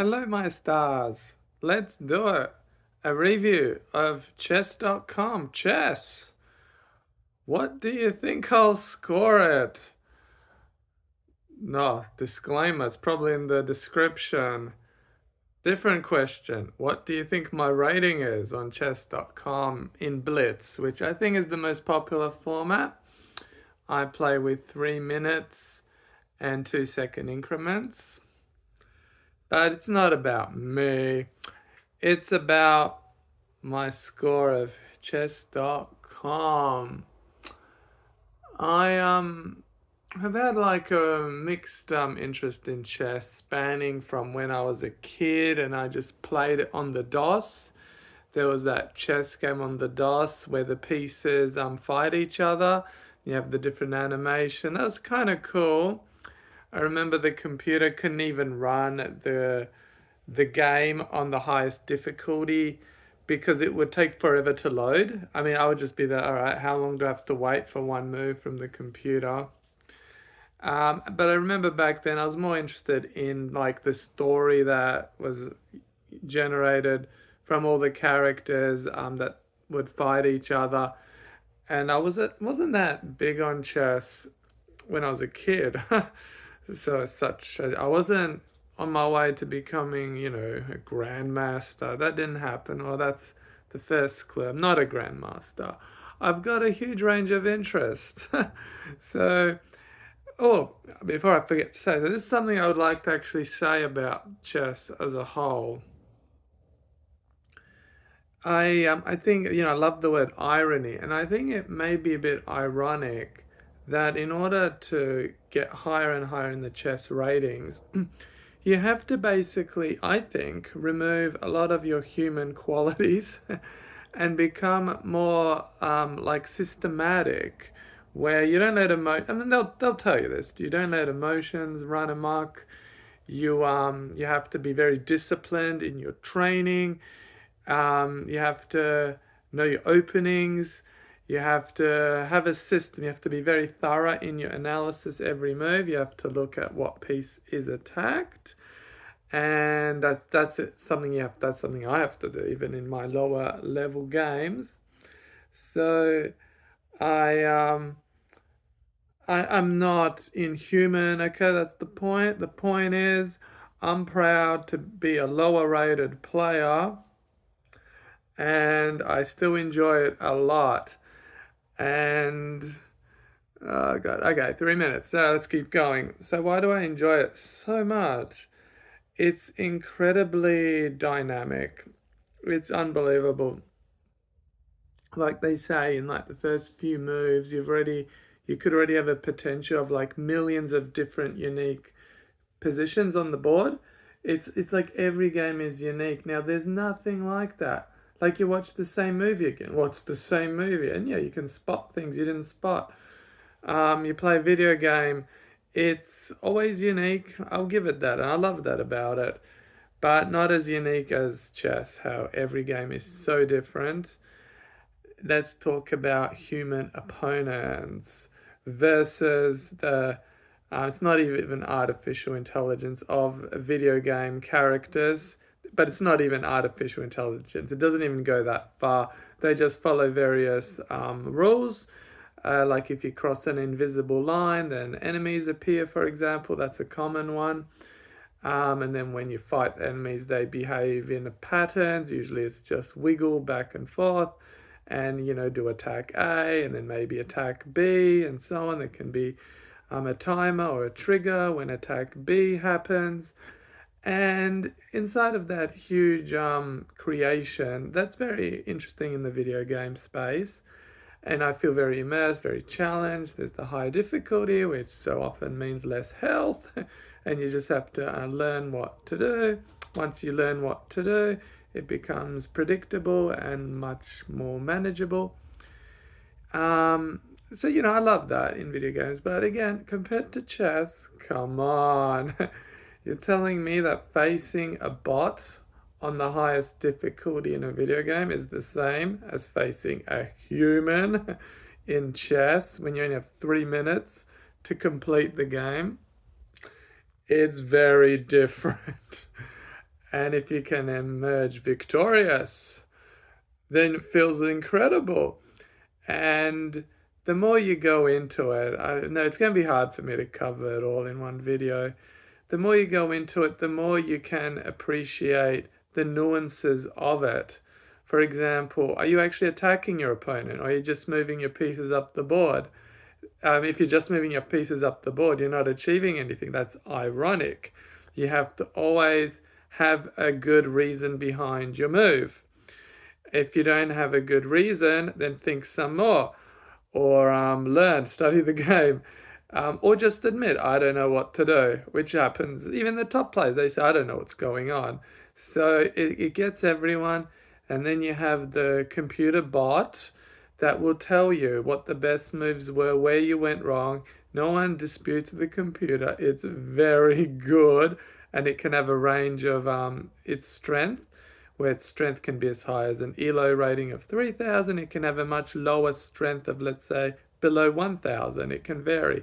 Hello, my stars. Let's do it. A review of chess.com. Chess. What do you think I'll score it? No, disclaimer. It's probably in the description. Different question. What do you think my rating is on chess.com in Blitz, which I think is the most popular format? I play with 3 minutes and 2-second increments. But it's not about me. It's about my score of chess.com. I have had like a mixed interest in chess, spanning from when I was a kid and I just played it on the DOS. There was that chess game on the DOS where the pieces fight each other. You have the different animation. That was kind of cool. I remember the computer couldn't even run the game on the highest difficulty because it would take forever to load. I mean, I would just be there, all right, how long do I have to wait for one move from the computer? But I remember back then I was more interested in like the story that was generated from all the characters that would fight each other. And wasn't that big on chess when I was a kid. So as such, I wasn't on my way to becoming, a grandmaster. That didn't happen. Or that's the first clue. I'm not a grandmaster. I've got a huge range of interest. So, oh, before I forget to say, this is something I would like to actually say about chess as a whole. I think I love the word irony, and I think it may be a bit ironic that in order to get higher and higher in the chess ratings, you have to basically, I think, remove a lot of your human qualities and become more like systematic, where you don't let I mean, they'll tell you this. You don't let emotions run amok. You have to be very disciplined in your training. You have to know your openings. You have to have a system. You have to be very thorough in your analysis every move. You have to look at what piece is attacked, and that's it. That's something I have to do even in my lower level games. So I I'm not inhuman. Okay, that's the point. The point is I'm proud to be a lower rated player and I still enjoy it a lot. And oh god, okay, 3 minutes. So let's keep going. So why do I enjoy it so much? It's incredibly dynamic. It's unbelievable. Like they say in like the first few moves, you could already have a potential of like millions of different unique positions on the board. It's like every game is unique. Now there's nothing like that. Like you watch the same movie again. What's the same movie? And yeah, you can spot things you didn't spot. You play a video game. It's always unique. I'll give it that, and I love that about it. But not as unique as chess. How every game is so different. Let's talk about human opponents versus the it's not even artificial intelligence of video game characters, but it's not even artificial intelligence. It doesn't even go that far. They just follow various rules. Like if you cross an invisible line, then enemies appear, for example. That's a common one. And then when you fight enemies, they behave in patterns. Usually it's just wiggle back and forth and, do attack A and then maybe attack B and so on. It can be a timer or a trigger when attack B happens. And inside of that huge creation, that's very interesting in the video game space. And I feel very immersed, very challenged. There's the high difficulty, which so often means less health. And you just have to learn what to do. Once you learn what to do, it becomes predictable and much more manageable. So, I love that in video games. But again, compared to chess, come on. You're telling me that facing a bot on the highest difficulty in a video game is the same as facing a human in chess when you only have 3 minutes to complete the game? It's very different. And if you can emerge victorious, then it feels incredible. And the more you go into it, I know it's going to be hard for me to cover it all in one video. The more you go into it, the more you can appreciate the nuances of it. For example, are you actually attacking your opponent, or are you just moving your pieces up the board? If you're just moving your pieces up the board, you're not achieving anything. That's ironic. You have to always have a good reason behind your move. If you don't have a good reason, then think some more, or learn, study the game, or just admit, I don't know what to do, which happens. Even the top players, they say, I don't know what's going on. So it gets everyone. And then you have the computer bot that will tell you what the best moves were, where you went wrong. No one disputes the computer. It's very good, and it can have a range of its strength, where its strength can be as high as an ELO rating of 3,000. It can have a much lower strength of, let's say, below 1,000. It can vary.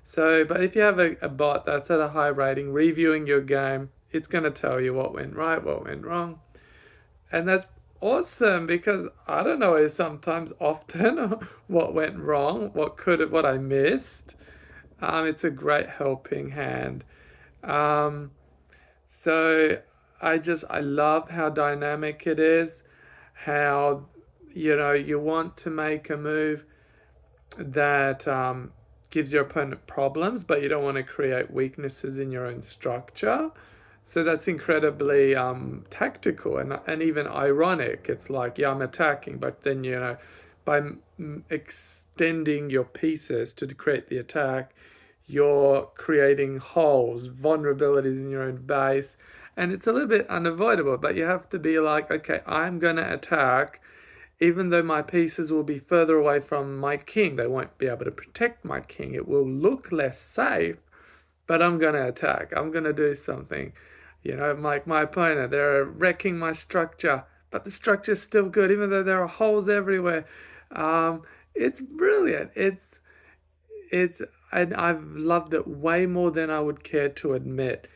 So, but if you have a bot that's at a high rating, reviewing your game, it's going to tell you what went right, what went wrong. And that's awesome, because I don't know sometimes often what went wrong, what I missed. It's a great helping hand. Um, so I love how dynamic it is, how, you want to make a move that gives your opponent problems, but you don't want to create weaknesses in your own structure. So that's incredibly tactical and even ironic. It's like, yeah, I'm attacking, but then, by extending your pieces to create the attack, you're creating holes, vulnerabilities in your own base. And it's a little bit unavoidable, but you have to be like, okay, I'm going to attack, even though my pieces will be further away from my king. They won't be able to protect my king. It will look less safe, but I'm going to attack. I'm going to do something. Like my opponent, they're wrecking my structure, but the structure's still good, even though there are holes everywhere. It's brilliant. It's and I've loved it way more than I would care to admit,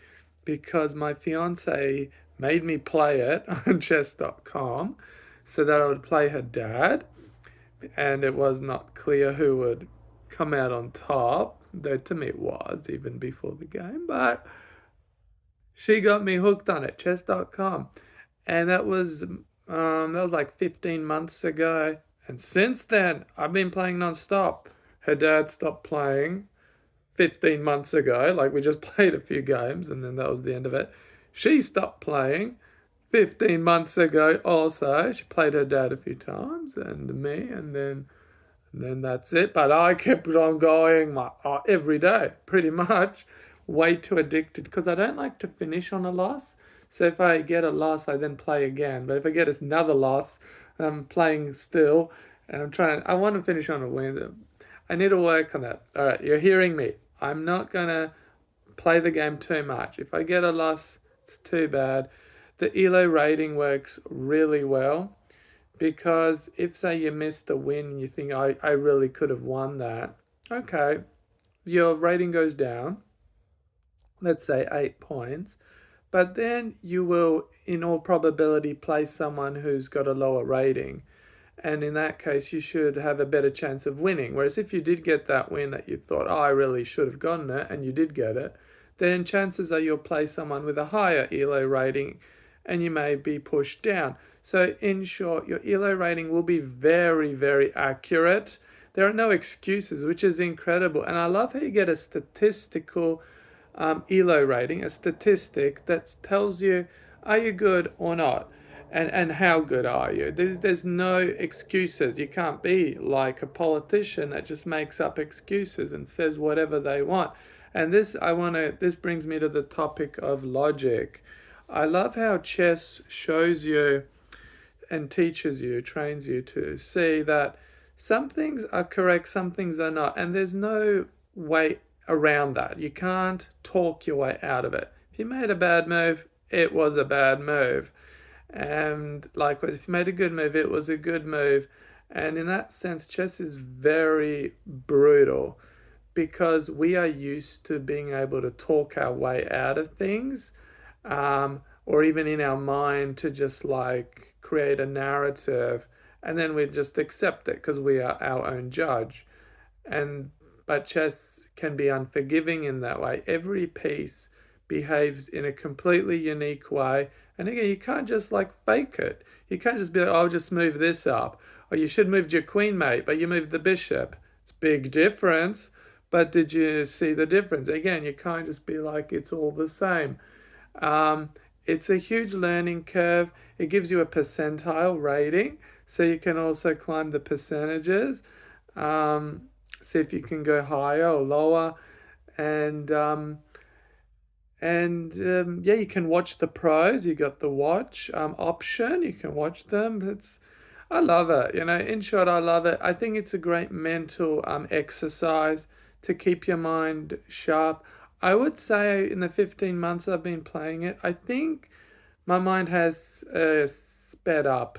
because my fiance made me play it on chess.com so that I would play her dad, and it was not clear who would come out on top, though to me it was even before the game, but she got me hooked on it, chess.com. And that was like 15 months ago. And since then, I've been playing non-stop. Her dad stopped playing 15 months ago. Like, we just played a few games and then that was the end of it. She stopped playing 15 months ago also. She played her dad a few times and me, and then that's it. But I kept on going every day, pretty much. Way too addicted, because I don't like to finish on a loss. So if I get a loss, I then play again. But if I get another loss, I'm playing still, and I want to finish on a win. I need to work on that. All right, you're hearing me. I'm not going to play the game too much. If I get a loss, it's too bad. The ELO rating works really well, because if, say, you missed a win and you think, I really could have won that, okay, your rating goes down, let's say 8 points, but then you will, in all probability, play someone who's got a lower rating. And in that case, you should have a better chance of winning. Whereas if you did get that win that you thought, I really should have gotten it, and you did get it, then chances are you'll play someone with a higher ELO rating and you may be pushed down. So in short, your ELO rating will be very, very accurate. There are no excuses, which is incredible. And I love how you get a statistical ELO rating, a statistic that tells you, are you good or not? And how good are you? There's no excuses. You can't be like a politician that just makes up excuses and says whatever they want. And this brings me to the topic of logic. I love how chess shows you and teaches you, trains you to see that some things are correct, some things are not, and there's no way around that. You can't talk your way out of it. If you made a bad move, it was a bad move. And likewise, if you made a good move, it was a good move. And in that sense, chess is very brutal, because we are used to being able to talk our way out of things. or even in our mind to just like create a narrative, and then we just accept it because we are our own judge. And but chess can be unforgiving in that way. Every piece behaves in a completely unique way. And again, you can't just like fake it. You can't just be like, oh, I'll just move this up. Or you should move your queen, mate, but you moved the bishop. It's a big difference. But did you see the difference? Again, you can't just be like, it's all the same. Um, it's a huge learning curve. It gives you a percentile rating, so you can also climb the percentages. Um, See if you can go higher or lower, and yeah, you can watch the pros. You got the watch option. You can watch them. I love it. In short, I love it. I think it's a great mental exercise to keep your mind sharp. I would say in the 15 months I've been playing it, I think my mind has sped up,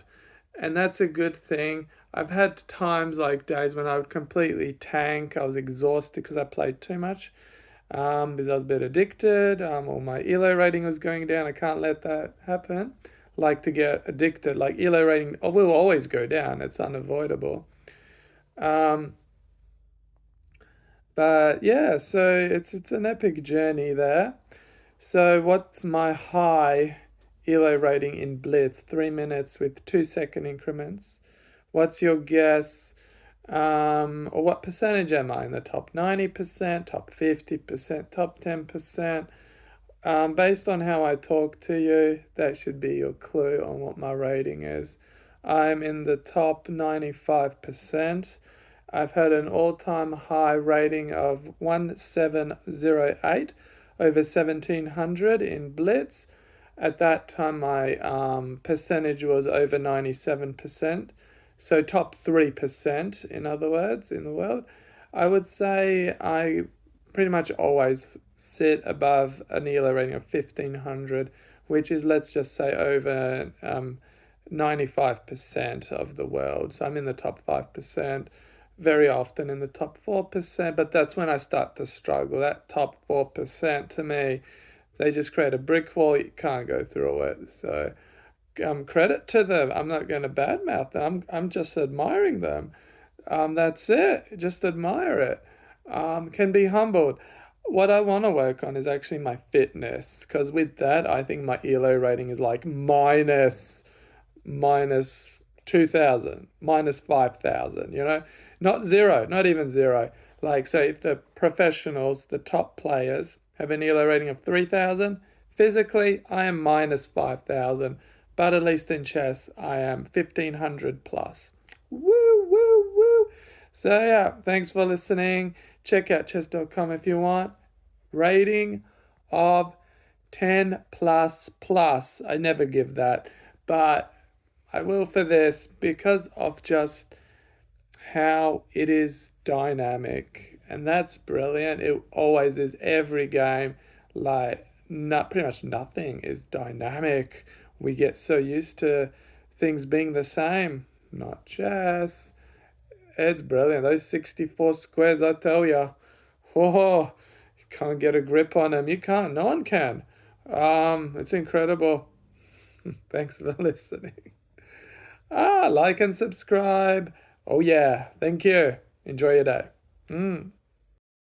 and that's a good thing. I've had times like days when I would completely tank. I was exhausted because I played too much, because I was a bit addicted, or my ELO rating was going down. I can't let that happen. Like to get addicted, like ELO rating will always go down. It's unavoidable. Um, but yeah, so it's an epic journey there. So what's my high ELO rating in Blitz? 3 minutes with 2 second increments. What's your guess? Or what percentage am I in the top 90%, top 50%, top 10%? Based on how I talk to you, that should be your clue on what my rating is. I'm in the top 95%. I've had an all time high rating of 1708 over 1700 in Blitz. At that time, my percentage was over 97%. So, top 3%, in other words, in the world. I would say I pretty much always sit above an ELO rating of 1500, which is, let's just say, over 95% of the world. So I'm in the top 5%, very often in the top 4%, but that's when I start to struggle. That top 4% to me, they just create a brick wall, you can't go through it. So credit to them. I'm not going to badmouth them. I'm just admiring them. That's it. Just admire it. Can be humbled. What I want to work on is actually my fitness, because with that, I think my ELO rating is like minus 2000, minus 5000, not zero, not even zero. Like, so if the professionals, the top players, have an ELO rating of 3000, physically, I am minus 5000, but at least in chess, I am 1500 plus. Woo, woo, woo. So, yeah, thanks for listening. Check out chess.com if you want. Rating of 10 plus plus. I never give that, but I will for this because of just how it is dynamic. And that's brilliant. It always is every game. Like, not pretty much nothing is dynamic. We get so used to things being the same. Not chess. It's brilliant. Those 64 squares, I tell you. Whoa, you can't get a grip on them. You can't. No one can. It's incredible. Thanks for listening. Like and subscribe. Oh yeah, thank you. Enjoy your day.